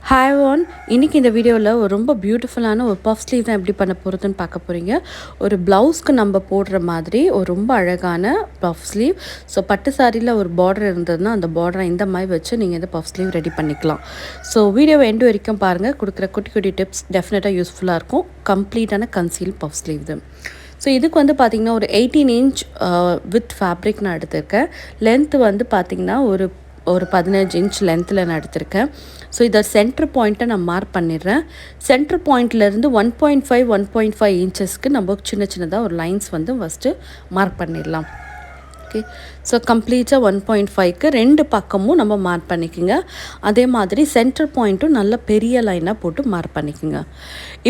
Hi one, இன்றைக்கி இந்த வீடியோவில் ஒரு ரொம்ப பியூட்டிஃபுல்லான ஒரு பஃப் ஸ்லீவ் தான் எப்படி பண்ண போகிறதுன்னு பார்க்க போகிறீங்க. ஒரு ப்ளவுஸ்க்கு நம்ம போடுற மாதிரி ஒரு ரொம்ப அழகான பஃப் ஸ்லீவ். ஸோ பட்டு சாரியில் ஒரு பார்டர் இருந்ததுன்னா அந்த பார்டரை இந்த மாதிரி வச்சு நீங்கள் இந்த பஃப் ஸ்லீவ் ரெடி பண்ணிக்கலாம். ஸோ வீடியோவை எண்டு வரைக்கும் பாருங்கள். கொடுக்குற குட்டி குட்டி டிப்ஸ் டெஃபினட்டாக யூஸ்ஃபுல்லாக இருக்கும். கம்ப்ளீட்டான கன்சீல் பஃப் ஸ்லீவ் இது. ஸோ இதுக்கு வந்து பார்த்திங்கன்னா ஒரு 18 இன்ச் வித் ஃபேப்ரிக் நான் எடுத்திருக்கேன். லென்த்து வந்து பார்த்திங்கன்னா ஒரு 15 இன்ச் லென்த்தில் நான் எடுத்திருக்கேன். ஸோ இதை சென்டர் பாயிண்ட்டை நான் மார்க் பண்ணிடுறேன். சென்டர் பாயிண்ட்லேருந்து 1.5 இன்ச்சஸ்க்கு நம்ம சின்ன சின்னதாக ஒரு லைன்ஸ் வந்து ஃபஸ்ட்டு மார்க் பண்ணிடலாம். ஓகே, ஸோ கம்ப்ளீட்டாக 1.5க்கு ரெண்டு பக்கமும் நம்ம மார்க் பண்ணிக்கோங்க. அதே மாதிரி சென்டர் பாயிண்ட்டும் நல்ல பெரிய லைனாக போட்டு மார்க் பண்ணிக்கோங்க.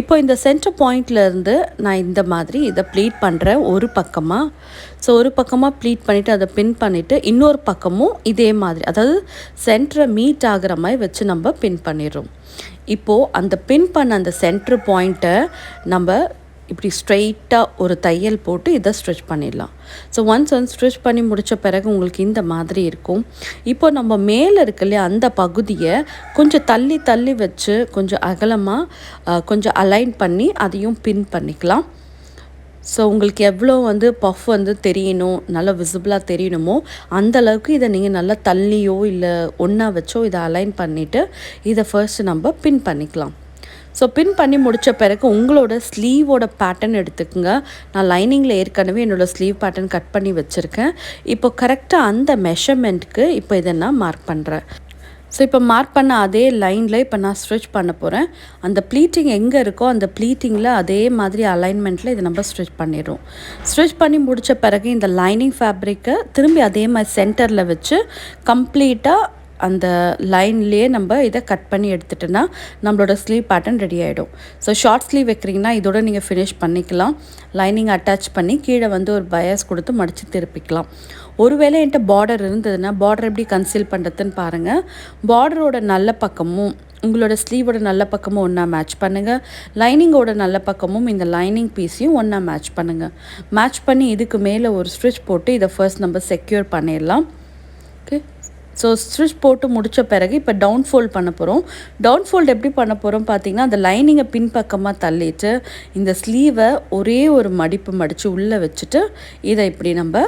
இப்போ இந்த சென்டர் பாயிண்ட்லேருந்து நான் இந்த மாதிரி இதை ப்ளீட் பண்ணுறேன் ஒரு பக்கமாக. ஸோ ஒரு பக்கமாக ப்ளீட் பண்ணிவிட்டு அதை பின் பண்ணிவிட்டு இன்னொரு பக்கமும் இதே மாதிரி, அதாவது சென்டரை மீட் ஆகிற மாதிரி வச்சு நம்ம பின் பண்ணிடுறோம். இப்போது அந்த பின் பண்ண அந்த சென்டர் பாயிண்ட்டை நம்ம இப்படி ஸ்ட்ரெயிட்டாக ஒரு தையல் போட்டு இதை ஸ்ட்ரிச் பண்ணிடலாம். ஸோ ஒன்ஸ் ஸ்ட்ரிச் பண்ணி முடித்த பிறகு உங்களுக்கு இந்த மாதிரி இருக்கும். இப்போ நம்ம மேலே இருக்கு இல்லையா, அந்த பகுதியை கொஞ்சம் தள்ளி தள்ளி வச்சு கொஞ்சம் அகலமாக கொஞ்சம் அலைன் பண்ணி அதையும் பின் பண்ணிக்கலாம். ஸோ உங்களுக்கு எவ்வளோ வந்து பஃப் வந்து தெரியணும், நல்லா விசிபிளாக தெரியணுமோ அந்தளவுக்கு இதை நீங்கள் நல்லா தள்ளியோ இல்லை ஒன்றா வச்சோ இதை அலைன் பண்ணிவிட்டு இதை ஃபர்ஸ்ட் நம்ம பின் பண்ணிக்கலாம். ஸோ பின் பண்ணி முடித்த பிறகு உங்களோட ஸ்லீவோட பேட்டர்ன் எடுத்துக்கோங்க. நான் லைனிங்கில் ஏற்கனவே என்னோடய ஸ்லீவ் பேட்டர்ன் கட் பண்ணி வச்சுருக்கேன். இப்போ கரெக்டாக அந்த மெஷர்மெண்ட்க்கு இப்போ இதை நான் மார்க் பண்ணுறேன். ஸோ இப்போ மார்க் பண்ண அதே லைனில் இப்போ நான் ஸ்ட்ரிச் பண்ண போகிறேன். அந்த ப்ளீட்டிங் எங்கே இருக்கோ அந்த ப்ளீட்டிங்கில் அதே மாதிரி அலைன்மெண்ட்டில் இதை நம்ம ஸ்ட்ரிச் பண்ணிடுறோம். ஸ்ட்ரிச் பண்ணி முடித்த பிறகு இந்த லைனிங் ஃபேப்ரிக்கை திரும்பி அதே மாதிரி சென்டரில் வச்சு கம்ப்ளீட்டாக அந்த லைன்லேயே நம்ம இதை கட் பண்ணி எடுத்துட்டோன்னா நம்மளோட ஸ்லீவ் பேட்டர்ன் ரெடி ஆகிடும். ஸோ ஷார்ட் ஸ்லீவ் வைக்கிறீங்கன்னா இதோட நீங்கள் ஃபினிஷ் பண்ணிக்கலாம். லைனிங் அட்டாச் பண்ணி கீழே வந்து ஒரு பயாஸ் கொடுத்து மடித்து திருப்பிக்கலாம். ஒருவேளை என்கிட்ட பார்டர் இருந்ததுன்னா பார்டர் எப்படி கன்சீல் பண்ணுறதுன்னு பாருங்கள். பார்டரோட நல்ல பக்கமும் உங்களோட ஸ்லீவோட நல்ல பக்கமும் ஒன்றா மேட்ச் பண்ணுங்கள். லைனிங்கோட நல்ல பக்கமும் இந்த லைனிங் பீஸையும் ஒன்றா மேட்ச் பண்ணுங்கள். மேட்ச் பண்ணி இதுக்கு மேலே ஒரு ஸ்டிச் போட்டு இதை ஃபர்ஸ்ட் நம்ம செக்யூர் பண்ணிடலாம். ஓகே, ஸோ ஸ்டிச் போட்டு முடித்த பிறகு இப்போ டவுன் ஃபோல்ட் பண்ண போகிறோம். டவுன் ஃபோல்ட் எப்படி பண்ண போகிறோம் பார்த்தீங்கன்னா, அந்த லைனிங்கை பின்பக்கமாக தள்ளிட்டு இந்த ஸ்லீவை ஒரே ஒரு மடிப்பு மடித்து உள்ளே வச்சுட்டு இதை இப்படி நம்ம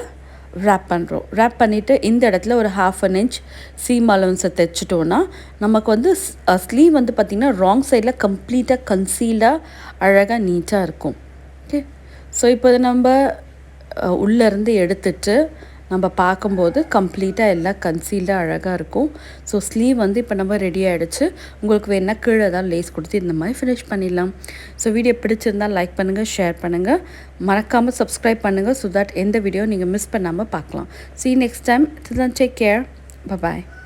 ரேப் பண்ணுறோம். ரேப் பண்ணிவிட்டு இந்த இடத்துல ஒரு 1/2 இன்ச் சீம் அலவன்ஸை தைச்சிட்டோன்னா நமக்கு வந்து ஸ்லீவ் வந்து பார்த்திங்கன்னா ராங் சைடில் கம்ப்ளீட்டாக கன்சீல்டாக அழகாக நீட்டாக இருக்கும். ஓகே, ஸோ இப்போ இதை நம்ம உள்ளேருந்து எடுத்துட்டு நம்ம பார்க்கும்போது கம்ப்ளீட்டாக எல்லாம் கன்சீல்டாக அழகாக இருக்கும். ஸோ ஸ்லீவ் வந்து இப்போ நம்ம ரெடி ஆகிடுச்சு. உங்களுக்கு வேணா கீழே தான் லேஸ் கொடுத்து இந்த மாதிரி ஃபினிஷ் பண்ணிடலாம். ஸோ வீடியோ பிடிச்சிருந்தால் லைக் பண்ணுங்கள், ஷேர் பண்ணுங்கள், மறக்காமல் சப்ஸ்கிரைப் பண்ணுங்கள். ஸோ தட் எந்த வீடியோ நீங்கள் மிஸ் பண்ணாமல் பார்க்கலாம். See you next time. Till then, take care. Bye-bye.